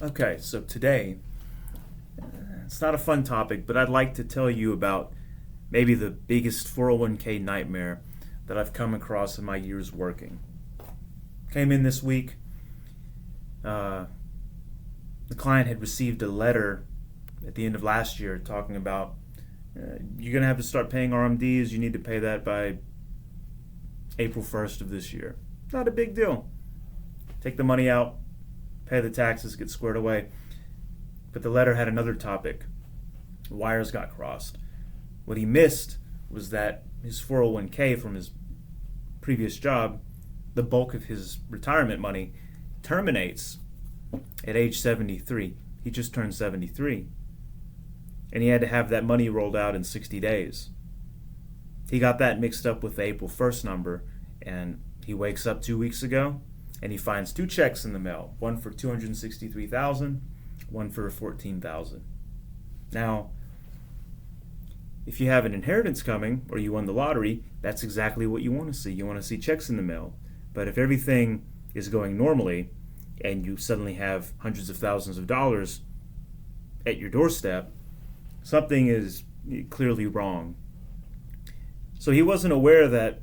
Okay, so today, it's not a fun topic, but I'd like to tell you about maybe the biggest 401k nightmare that I've come across in my years working. Came in this week. Uh, the client had received a letter at the end of last year talking about you're going to have to start paying RMDs. You need to pay that by April 1st of this year. Not a big deal. Take the money out, pay the taxes, get squared away. But the letter had another topic. Wires got crossed. What he missed was that his 401k from his previous job, the bulk of his retirement money, terminates at age 73. He just turned 73. And he had to have that money rolled out in 60 days. He got that mixed up with the April 1st number, and he wakes up 2 weeks ago and he finds two checks in the mail, one for $263,000, one for $14,000. Now, if you have an inheritance coming or you won the lottery, that's exactly what you want to see. You want to see checks in the mail. But if everything is going normally and you suddenly have hundreds of thousands of dollars at your doorstep, something is clearly wrong. So he wasn't aware that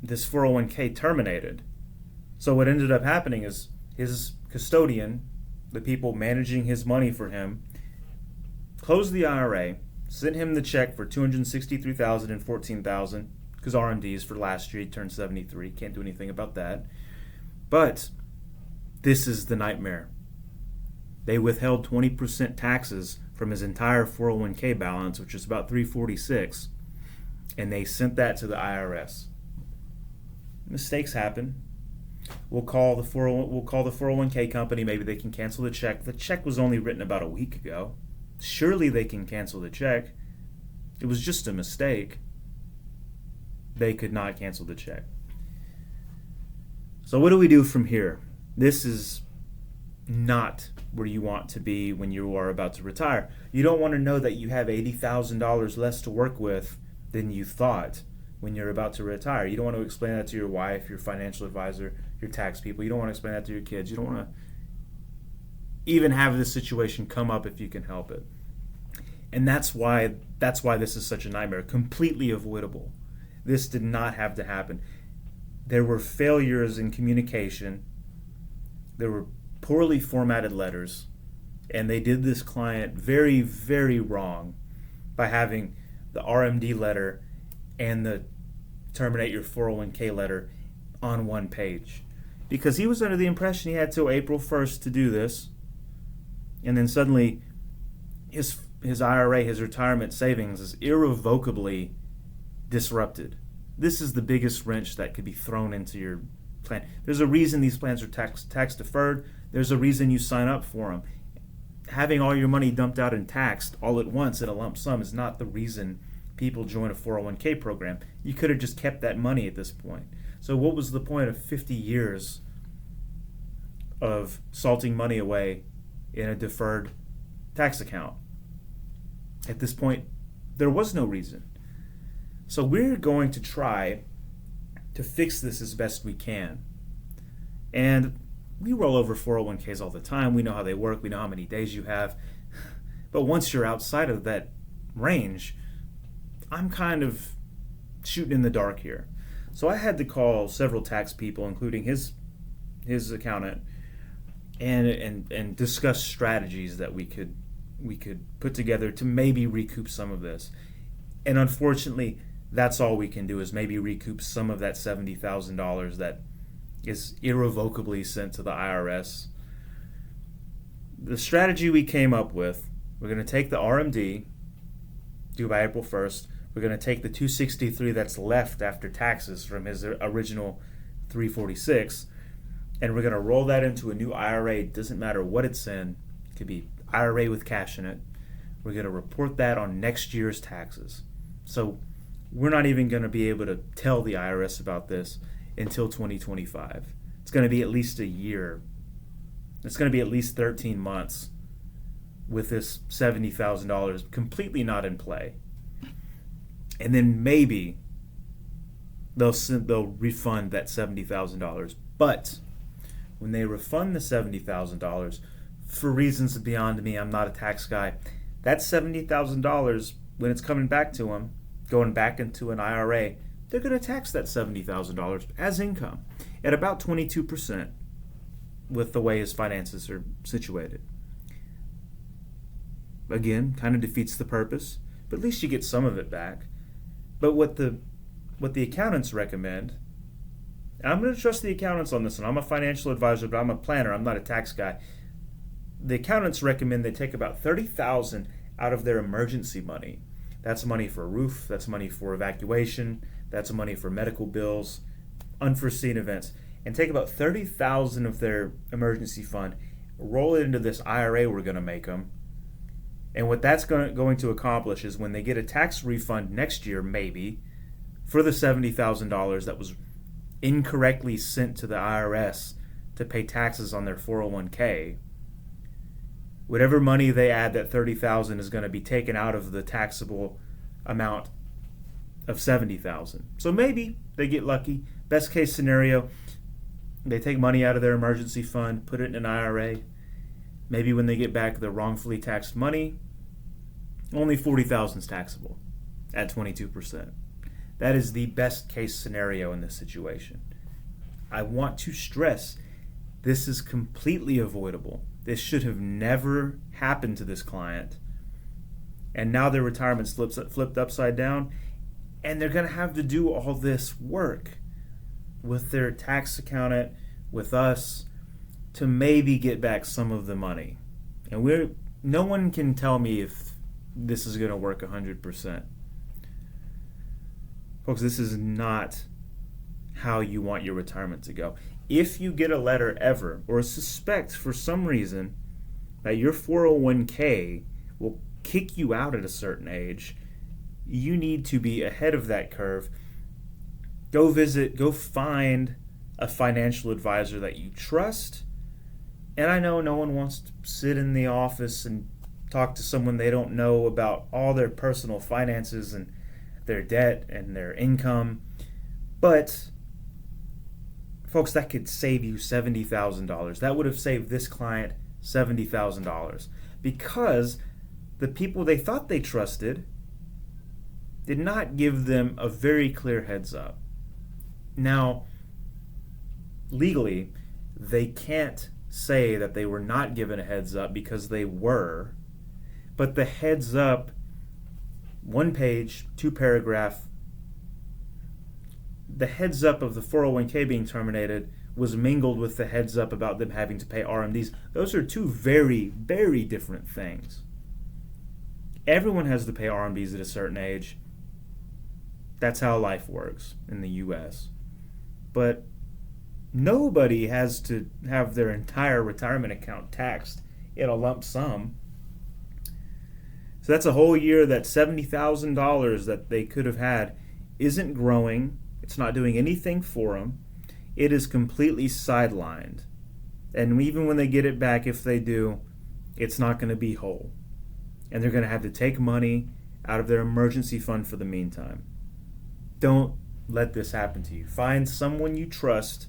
this 401k terminated. So what ended up happening is his custodian, the people managing his money for him, closed the IRA, sent him the check for $263,000 and $14,000 because RMDs for last year. He turned 73. Can't do anything about that. But this is the nightmare. They withheld 20% taxes from his entire 401k balance, which is about $346, and they sent that to the IRS. Mistakes happen. We'll call the 401k company. Maybe they can cancel the check. The check was only written about a week ago. Surely they can cancel the check. It was just a mistake. They could not cancel the check. So what do we do from here? This is not where you want to be when you are about to retire. You don't want to know that you have $80,000 less to work with than you thought when you're about to retire. You don't want to explain that to your wife, your financial advisor, your tax people. You don't want to explain that to your kids. You don't want to even have this situation come up if you can help it. And that's why this is such a nightmare. Completely avoidable. This did not have to happen. There were failures in communication. There were poorly formatted letters, and they did this client very, very wrong by having the RMD letter and the terminate your 401k letter on one page, because he was under the impression he had till April 1st to do this, and then suddenly his IRA, his retirement savings, is irrevocably disrupted. This is the biggest wrench that could be thrown into your plan. There's a reason these plans are tax deferred. There's a reason you sign up for them. Having all your money dumped out and taxed all at once in a lump sum is not the reason people join a 401k program. You could have just kept that money at this point. So what was the point of 50 years of salting money away in a deferred tax account? At this point, there was no reason. So we're going to try to fix this as best we can. And we roll over 401ks all the time. We know how they work. We know how many days you have. But once you're outside of that range, I'm kind of shooting in the dark here. So I had to call several tax people, including his accountant, and discuss strategies that we could put together to maybe recoup some of this. And unfortunately, that's all we can do, is maybe recoup some of that $70,000 that is irrevocably sent to the IRS. The strategy we came up with, we're going to take the RMD due by April 1st. We're going to take the $263 that's left after taxes from his original $346, and we're going to roll that into a new IRA. It doesn't matter what it's in. It could be IRA with cash in it. We're going to report that on next year's taxes. So we're not even going to be able to tell the IRS about this until 2025. It's going to be at least a year. It's going to be at least 13 months with this $70,000 completely not in play. And then maybe they'll refund that $70,000. But when they refund the $70,000, for reasons beyond me, I'm not a tax guy. That $70,000, when it's coming back to them, going back into an IRA, they're going to tax that $70,000 as income at about 22% with the way his finances are situated. Again, kind of defeats the purpose, but at least you get some of it back. But what the accountants recommend, and I'm going to trust the accountants on this one. I'm a financial advisor, but I'm a planner. I'm not a tax guy. The accountants recommend they take about $30,000 out of their emergency money. That's money for a roof, that's money for evacuation, that's money for medical bills, unforeseen events, and take about $30,000 of their emergency fund, roll it into this IRA we're going to make them. And what that's going to accomplish is when they get a tax refund next year, maybe, for the $70,000 that was incorrectly sent to the IRS to pay taxes on their 401k, whatever money they add, that $30,000 is going to be taken out of the taxable amount of $70,000. So maybe they get lucky. Best case scenario, they take money out of their emergency fund, put it in an IRA. Maybe when they get back the wrongfully taxed money, only $40,000 is taxable at 22%. That is the best case scenario in this situation. I want to stress this is completely avoidable. This should have never happened to this client. And now their retirement's flipped upside down, and they're going to have to do all this work with their tax accountant, with us, to maybe get back some of the money. And no one can tell me if this is going to work 100%. Folks, this is not how you want your retirement to go. If you get a letter ever, or suspect for some reason that your 401k will kick you out at a certain age, you need to be ahead of that curve. Go find a financial advisor that you trust. And I know no one wants to sit in the office and talk to someone they don't know about all their personal finances and their debt and their income. But folks, that could save you $70,000. That would have saved this client $70,000 because the people they thought they trusted did not give them a very clear heads up. Now, legally, they can't say that they were not given a heads up because they were, but the heads up, 1 page, 2 paragraph, the heads up of the 401k being terminated was mingled with the heads up about them having to pay RMDs. Those are two very, very different things. Everyone has to pay RMDs at a certain age. That's how life works in the US. But nobody has to have their entire retirement account taxed in a lump sum. So that's a whole year. That $70,000 that they could have had isn't growing. It's not doing anything for them. It is completely sidelined. And even when they get it back, if they do, it's not going to be whole. And they're going to have to take money out of their emergency fund for the meantime. Don't let this happen to you. Find someone you trust.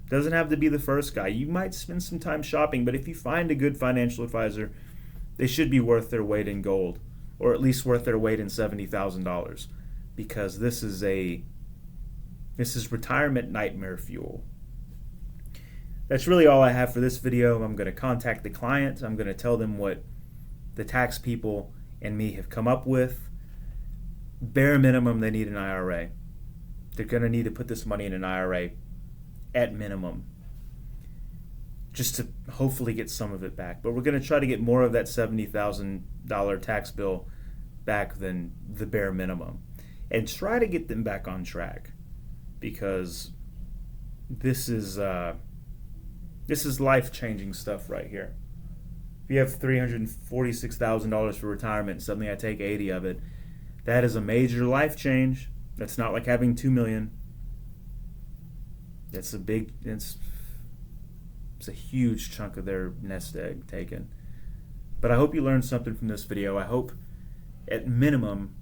Doesn't have to be the first guy. You might spend some time shopping, but if you find a good financial advisor, they should be worth their weight in gold, or at least worth their weight in $70,000, because this is retirement nightmare fuel. That's really all I have for this video. I'm going to contact the client. I'm going to tell them what the tax people and me have come up with. Bare minimum, they need an IRA. They're going to need to put this money in an IRA at minimum, just to hopefully get some of it back. But we're going to try to get more of that $70,000 tax bill back than the bare minimum, and try to get them back on track, because this is life-changing stuff right here. If you have $346,000 for retirement, suddenly I take 80 of it, that is a major life change. That's not like having $2 million. It's a huge chunk of their nest egg taken. But I hope you learned something from this video. I hope, at minimum,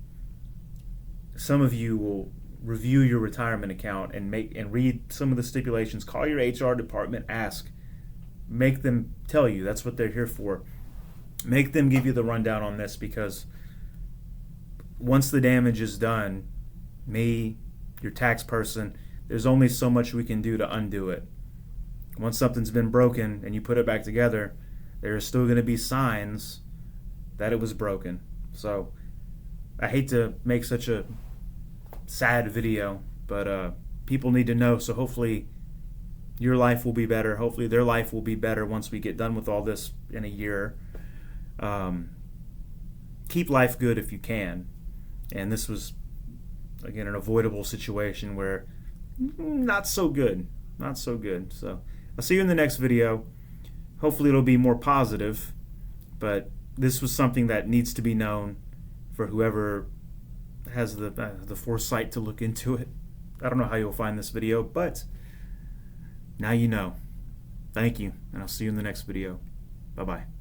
some of you will review your retirement account and read some of the stipulations. Call your HR department, ask, make them tell you. That's what they're here for. Make them give you the rundown on this, because once the damage is done, me, your tax person, there's only so much we can do to undo it. Once something's been broken and you put it back together, there are still going to be signs that it was broken. So I hate to make such a sad video, but people need to know. So hopefully your life will be better. Hopefully their life will be better once we get done with all this in a year. Keep life good if you can. And this was, again, an avoidable situation where not so good. Not so good. So I'll see you in the next video. Hopefully it'll be more positive, but this was something that needs to be known for whoever has the foresight to look into it. I don't know how you'll find this video, but now you know. Thank you, and I'll see you in the next video. Bye-bye.